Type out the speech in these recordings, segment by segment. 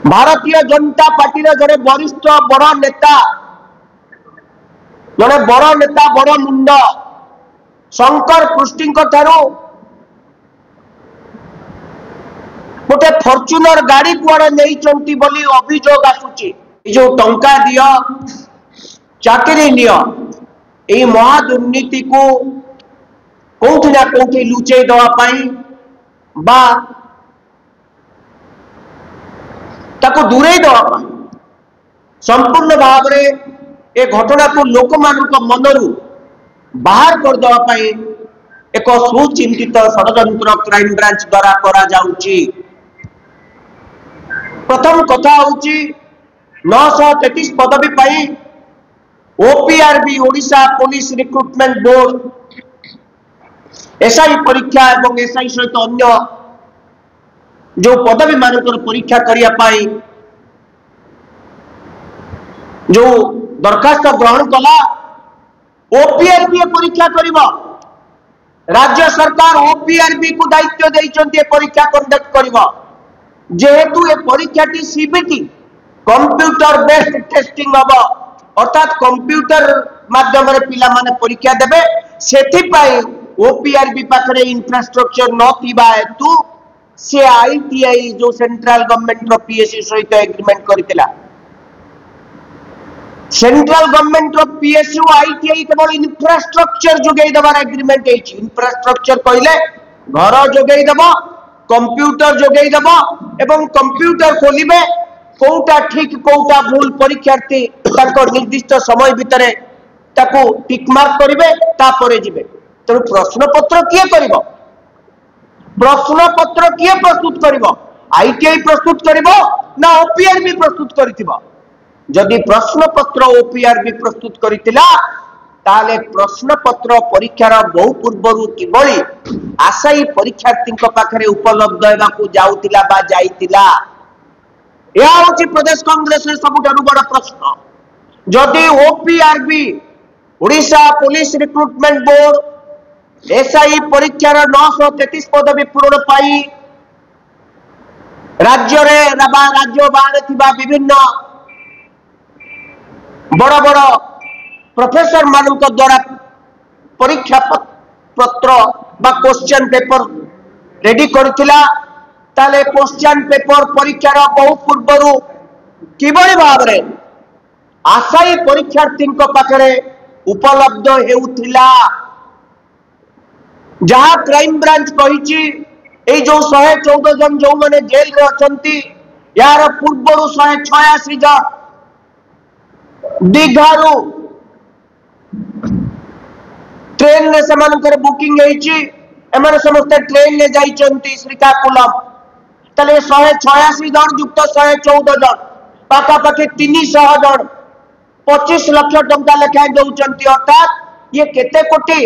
Bharatiya Janata party जड़े वरिष्ठ बड़ नेता जड़े बड़ नेता बड़ मुंड शंकर पृष्टि गोटे फॉर्च्यूनर गाड़ी कुआड़े नहीं बोली अभियोग आसुची जो टंका दियो चाकरी नियो यही महादुर्नीति को कौटी ना कौटी लुचई दवाई बा ताको दूरे दवाई संपूर्ण भाव में ए घटना को लोक मनरू बाहर कर दवाई एक सुचिंतित षड्यंत्र क्राइम ब्रांच द्वारा करा जाउची। प्रथम कथा होची 933 पदवी पाई OPRB Odisha police recruitment board SI परीक्षा एवं एसआई सहित अन्य जो पदवी मानकर परीक्षा करिया पाई जो दरखास्त ग्रहण कला ओपीआरबी परीक्षा करिबा राज्य सरकार ओपीआरबी को दायित्व देइचंती परीक्षा कंडक्ट करिबा जेहेतु ए परीक्षा T CBT computer based testing हबो अर्थात कंप्यूटर माध्यम रे पिला माने परीक्षा देबे सेथि पाई ओपीआरबी पाखरे इंफ्रास्ट्रक्चर न थिबा हेतु से आईटीआई जो सेंट्रल गवर्नमेंट रो पीएसयू सहित एग्रीमेंट करथिला। सेंट्रल गवर्नमेंट रो पीएसयू आईटीआई केवल इंफ्रास्ट्रक्चर जोगै दबार एग्रीमेंट हेछि। इंफ्रास्ट्रक्चर कहले घर जोगै दबो कंप्यूटर जोगै दबो एवं कंप्यूटर खोलिबे कोउटा ठीक कोउटा भूल परीक्षार्थी ताको निर्दिष्ट समय भितरे ताको टिक मार्क करिवे तापरे जिवे। तेणु प्रश्न पत्र किए करिवो प्रश्न पत्र किए प्रस्तुत करिवो आईटीआई प्रस्तुत करिवो ना ओपीआरबी प्रस्तुत करितिबो। जदि प्रश्न पत्र ओपीआरबी प्रस्तुत करितिला ताले प्रश्न पत्र परीक्षार बहु पूर्वरु किबळी आशायी परीक्षार्थी पाखरे उपलब्ध हेबाकू जाउतिला बा जाइतिला या होची प्रदेश कांग्रेस सबुठारु बड़ प्रश्न। जदि OPRB Odisha police recruitment board SI परीक्षार 933 पदवी पूरण पाई राज्य बाहर थिबा विभिन्न बड़ बड़ प्रोफेसर मानक द्वारा परीक्षा पत्र बा क्वेश्चन पेपर रेडी करथिला ताले क्वेश्चन पेपर परीक्षार बहु पूर्वरु किबळी भाव रे आशायी परीक्षार्थी पाखरे उपलब्ध हेउथिला। जहाँ क्राइम ब्रांच कही ए जो 114 जन जो माने जेल रे अछंती यार पूर्वरु 186 जन दीघारू ट्रेन ने समानकर बुकिंग हेची एमाने समस्त ट्रेन ने जाइचंती श्रीकाकुलम तले 186 जन युक्त 114 जन पाखा पाखी 300 जन 25 लाख टंका लेखा दउचंती अर्थात ये केते कोटी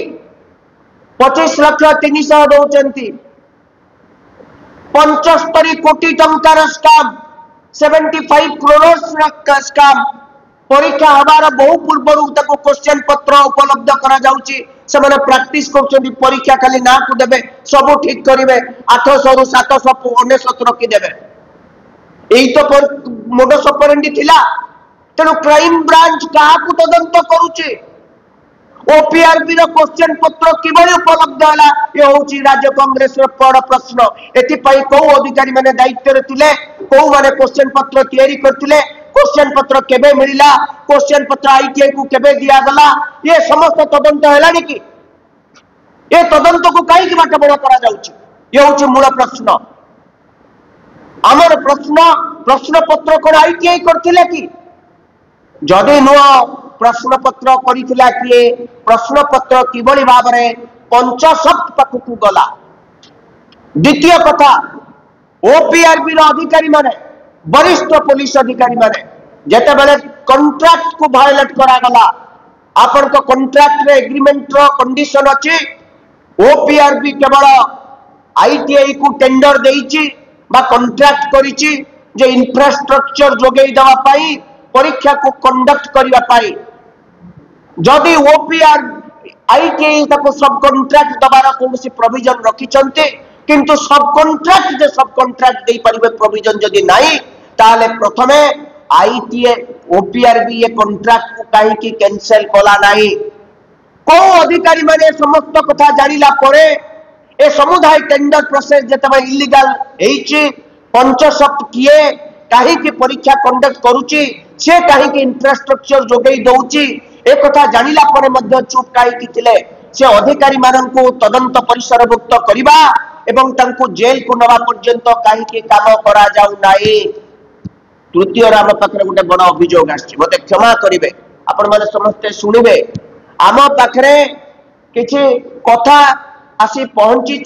25 लाख 300 दउचंती 75 कोटी टंकार स्काम 75 करोड़ स्काम परीक्षा हबार बहु पूर्व ताको क्वेश्चन पत्र उपलब्ध करा जाउची से माने प्रैक्टिस करछंती परीक्षा खाली ना को देबे सब ठीक करिवे 800 रु 799 रखी देबे एई तो मोडस ऑपरेंडी थिला। तेणु क्राइम ब्रांच का तदंत करुचे ओपीआरबी रो क्वेश्चन पत्र किबळी उपलब्ध होला ये होची राज्य कांग्रेस रो बड़ प्रश्न। एथि पई को अधिकारी माने दायित्व रे थिले को माने क्वेश्चन पत्र तयारी करथिले क्वेश्चन पत्र केबे मिलिला क्वेश्चन पत्र आईटीआई को केबे दिया गला ये समस्त तदंत हेलानी कि ये तदंत को काई कि बाटे बड़ करा जाउची ये होची मूल प्रश्न। हमर प्रश्न पत्र कोन आईटीआई करथिले कि जदि नुआ प्रश्न पत्र करिथिला किए प्रश्न पत्र किबळी भाव रे पंचसप्त पाखकू गला। द्वितीय कथा ओपीआरबी रो अधिकारी माने वरिष्ठ पुलिस अधिकारी माने जेते बेले कॉन्ट्रैक्ट को वायलेट करा गला आपन को कॉन्ट्रैक्ट रे एग्रीमेंट रो कंडीशन अछि ओपीआरबी केवल आईटीआई को टेंडर देइछि बा कॉन्ट्रैक्ट करिछि जे इंफ्रास्ट्रक्चर जोगेई देवा पाई परीक्षा को कंडक्ट करने पाई जदि ओपीआर आईटीआई ताको सब कॉन्ट्रैक्ट दबार कौन प्रोविजन रखी किंतु सब कॉन्ट्रैक्ट जे सब कॉन्ट्रैक्ट दे परिबे प्रोविजन जदि नाही ताले प्रथमे आईटीए ओपीआरबी ये कॉन्ट्रैक्ट को कहीं कैंसिल कला नहीं को अधिकारी माने समस्त कथा जानिला परे ए समुदाय टेंडर प्रोसेस जतबे इलीगल हेची पंचसप्त किए कहीं की परीक्षा कंडक्ट करूची से कहीं की इंफ्रास्ट्रक्चर जोगई दउची ए कथा जानिला परे मध्य चुप कहीं की थिले से अधिकारी मानन को तदंत परिसरभुक्त करिबा एवं तांको जेल को नवा पर्यंत कहीं की काम करा जाउ नाही। तृतीय राम पाखरे गोटे बड़ अभियोग आछि मते क्षमा करिवे आपण माने समस्त सुनिबे आम पाखरे किछि कथा आसी पहुंची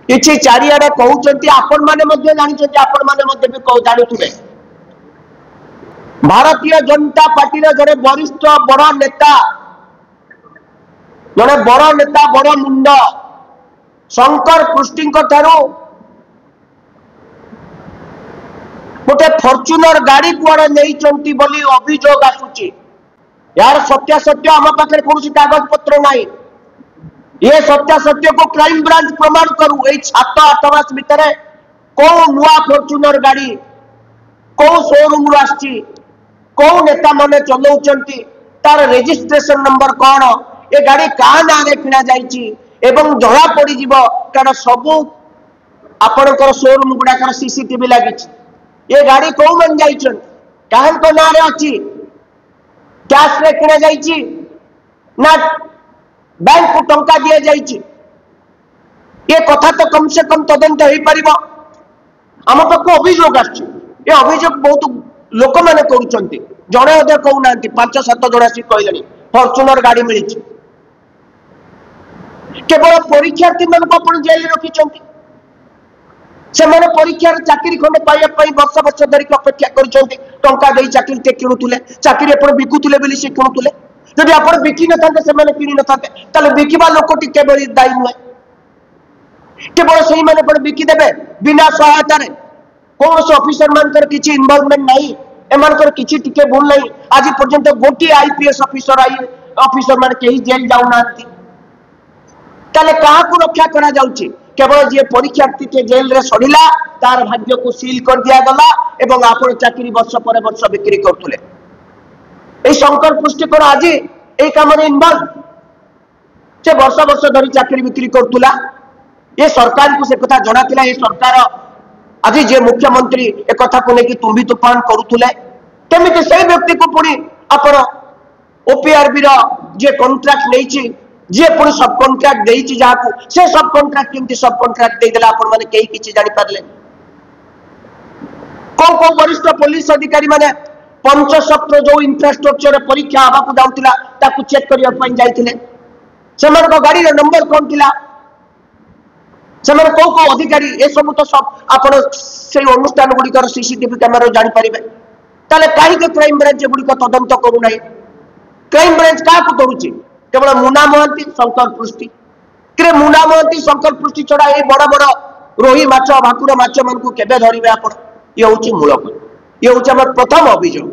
किछि चारियाडे कहउचंती आपण माने मध्ये जानिचंती आपण माने मध्ये भी कहउ जानुथुबे भारतीय जनता पार्टी रे जड़े वरिष्ठ बड़ नेता बड़ मुंड शंकर पृष्टि ठारू गोटे फॉर्च्यूनर गाड़ी कुआड़े नहीं बोली अभियोग आसुची यार सत्यासत्य आम पाखे कौन कागज पत्र नहीं ये सत्यासत्य को क्राइम ब्रांच प्रमाण करू ए 7-8 मास भितर कौ नुआ फॉर्च्यूनर गाड़ी कौ शोरूम रु आसी कौ नेता माने चलाउचंती तार रजिस्ट्रेशन नंबर कौन ए गाड़ी का ना रे किना जाईची एवं जड़ा पड़ी जीव कारण सबु आपनकर शोरूम गुडाकर सीसीटीवी लागिची ये गाड़ी कौ मन जाइछन काहन को नारे अछि कैश रे किना जाइछि ना बैंक को टंका दिया जाइछि ये कथा तो कम से कम तदंत होई परिबो हम पाक अभियोग आछि ये अभियोग बहुत लोक माने करूचंती जणे अधे कहू नांती 5-7 जणा सी कहलेनी फॉर्च्यूनर गाड़ी मिलिछि केवल परीक्षार्थी मन को अपन जेल रखिचंती से माने परीक्षार चाकरी खंडे पाइया पाई वर्ष वर्ष धरिक अपेक्षा करिसंती टंका देई चाकरी ते किणुतुले चाकरी अपन बिकुतुले बेली से किणुतुले जदि अपन बिकी न थाते से माने किणी न थाते ताले बिकिबा लोकटी केबल दायी नुए केवल सही माने पर बिकी देबे बिना सहायता रे कौन से ऑफिसर मानकर किछि इन्वॉल्वमेंट नहीं एमानकर किछि टिके भूल नहीं आज पर्यंत गोटी आईपीएस ऑफिसर माने केही जेल जाउ नांती ताले कहा को रक्षा करा जाउची केवल जे परीक्षार्थी के जेल रे सड़िला तार भाग्य को सील कर दिया गला एवं आपण चाकरी वर्ष पर वर्ष बिक्री करथुले ए शंकर पुष्टि कोन आज ए काम रे इन्वॉल्व से वर्ष वर्ष धरी चाकरी बिक्री करथुला ये सरकार को से कथा जणा थिला ये सरकार आज जे मुख्यमंत्री ए कथा को लेकी तुम्बी तूफान करूथुले केमिति से व्यक्ति को पुनी आपण ओपीआरबी रो जे कॉन्ट्रैक्ट लेछि जे पुनी सब कॉन्ट्रैक्ट देछि जाकू से सब कॉन्ट्रैक्ट केमिति सब कॉन्ट्रैक्ट दे देला आपण माने केही किछि जानि पारले को वरिष्ठ पुलिस अधिकारी माने पंचसप्त जो इंफ्रास्ट्रक्चर परीक्षा आबाकू जाउतिला ताकू चेक करिया पई जाइथिले सेमन को गाड़ी रे नंबर कोन थिला सेमन को अधिकारी ए सब तो सब आपण से अनुष्ठान गुडी कर सीसीटीवी कैमरा जानि परिबे ताले काहे के क्राइम ब्रांच गुडी को तदंत करू नाही क्राइम ब्रांच का को करूची केवल मुना महंती शंकर पृष्टि के मुना महंती शंकर पृष्टि छड़ा ए बड़ बड़ रोही माछ भाकुर माछ मन को केबे धरिबे आपण ये होची मूलक ये होची हमर प्रथम अभियोग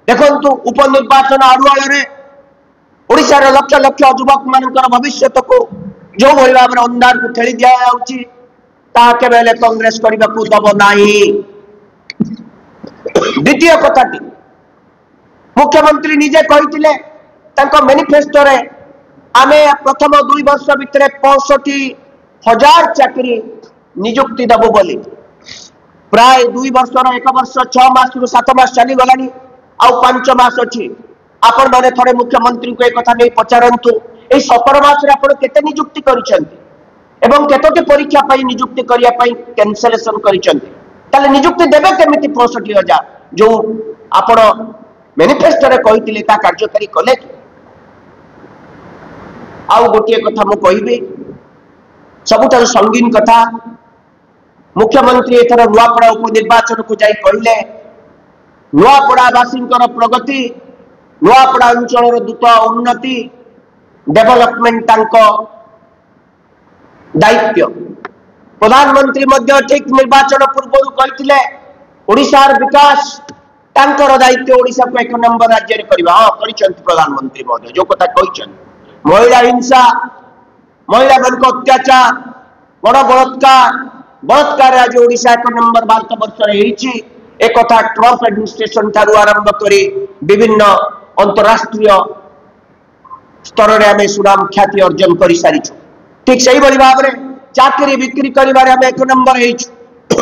देखंतु उपनिर्वाचन आडुआल रे ओडिसा रे लक्ष लक्ष युवक मानकर भविष्य को जो भली भाव अंधार को ठेली दिया जाउची ता केबेले कांग्रेस करबा को दब नाही। द्वितीय कथाटी मुख्यमंत्री निजे कहिथिले तांको मैनिफेस्टो रे आमे प्रथम 2 वर्ष भितर 65,000 चाकरी नियुक्ति दबो बोली प्राय 2 वर्ष 1 वर्ष 6 मास रु 7 मास चली गलानी आ 5 मास अछि आपण माने थरे मुख्यमंत्री को एक कथा नै पचारंतु ए 17 मास रे आपण केते नियुक्ति करिसंती एवं केतोटी परीक्षा पई नियुक्ति करिया पई कैंसलेशन करिसंती ताले नियुक्ति देबे केमिति 65,000 जो आपण मैनिफेस्टो रे कहिथिले ता कार्यकारी कले आउ गोटे कथा मु कहिबे सबुठार संगीन कथा मुख्यमंत्री एथर नुआपड़ा उपनिर्वाचन को जाई कहले नुआपड़ावासी प्रगति नुआपड़ा अंचल द्रुत उन्नति डेवलपमेंट तांको दायित्व प्रधानमंत्री मध्य ठीक निर्वाचन पूर्व कहते ओडिशार विकास तांकर दायित्व ओडिशा को 1 नंबर राज्य रे करबा हां करिसंत प्रधानमंत्री महोदय जो कथा कहिसंत महिला हिंसा महिला मन को अत्याचार बड़ बलात्कार आज ओडिशा 1 नंबर भारत वर्ष रे हेछि एक कथा ट्रम्प एडमिनिस्ट्रेशन ठारू आरंभ करी विभिन्न अंतरराष्ट्रीय स्तर में आम सुनाम ख्याति अर्जन कर सारी ठीक से भाव में चाकरी बिक्री कर एक नंबर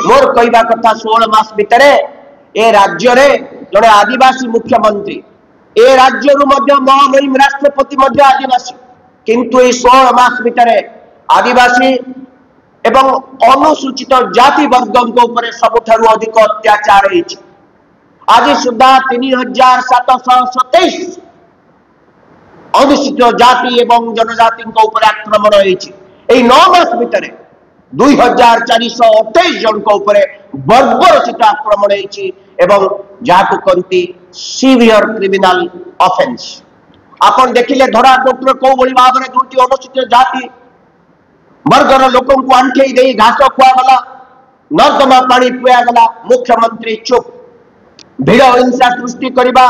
मोर कहवा कथा 16 मास भितर ए राज्य रे जड़े आदिवासी मुख्यमंत्री ए राज्य महामहिम राष्ट्रपति आदिवासी किंतु ये 16 मास भितर आदिवासी एवं अनुसूचित जाति वर्ग सबुठारु अधिक अत्याचार आज सुधा 3727 अनुसूचित जाति एवं जनजाति आक्रमण होती 9 मास भितर 2428 जन बर्बरचित आक्रमण जहाँ कहती सीवियर क्रिमिनल ऑफेंस आपन देखिले धरा कोटर कौ भली भाव में दुटी अनुसूचित जाति वर्गर लोक आंठे दे घास खुआगला नर्दमा पानी पियागला मुख्यमंत्री चुप भिड़ हिंसा सृष्टि करने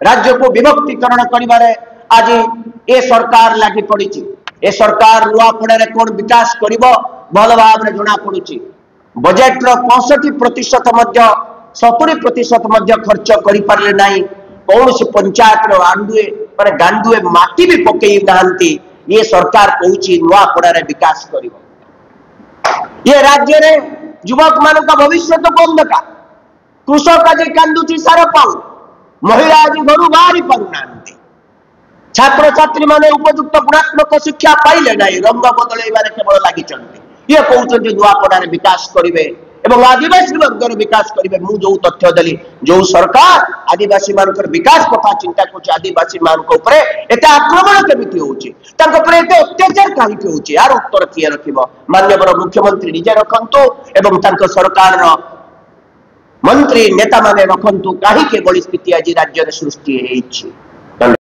राज्य को विभक्तिकरण कर आज ए सरकार लगी पड़ी ए सरकार नुआपड़े कौन विकास कर भल भाव में जना पड़ी बजेट 65% 70% खर्च कर पारे ना कौन सी पंचायत आंडुए माने गांडुए माटी भी पकई नहांती ये सरकार कहूँ नुआपड़े विकास कर ये राज्य रे युवक मान भविष्य तो बंधका कृषक आज कांदुची सार पाऊ महिला आज घर बाहरी पारना छात्र छात्री माने उपयुक्त गुणात्मक शिक्षा पाइले ना रंग बदल केवल लगी ये कहते नुआपड़ा विकास करेंगे एवं आदिवासी वर्गर विकास करेंगे मु जो तथ्य देली जो सरकार आदिवासी मान विकास कथा चिंता कर आदिवासी मान एत आक्रमण केमी होते अत्याचार कहीं यार उत्तर किए रखिब माननीय मुख्यमंत्री निजे रखु एवं सरकार मंत्री नेता माने रखु कहीं स्थिति आज राज्य सृष्टि